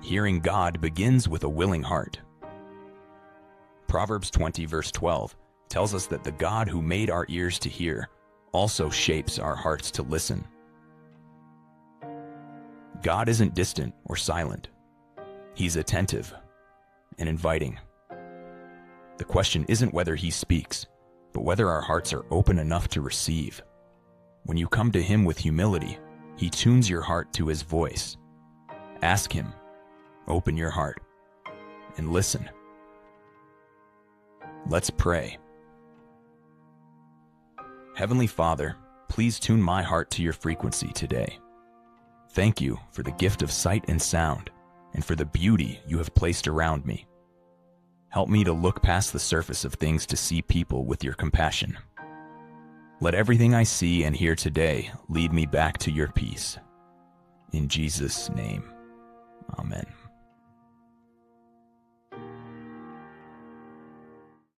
Hearing God begins with a willing heart. Proverbs 20 verse 12 tells us that the God who made our ears to hear also shapes our hearts to listen. God isn't distant or silent. He's attentive and inviting. The question isn't whether he speaks, but whether our hearts are open enough to receive. When you come to him with humility, he tunes your heart to his voice. Ask him, open your heart, and listen. Let's pray. Heavenly Father, please tune my heart to your frequency today. Thank you for the gift of sight and sound, and for the beauty you have placed around me. Help me to look past the surface of things to see people with your compassion. Let everything I see and hear today lead me back to your peace. In Jesus' name, amen.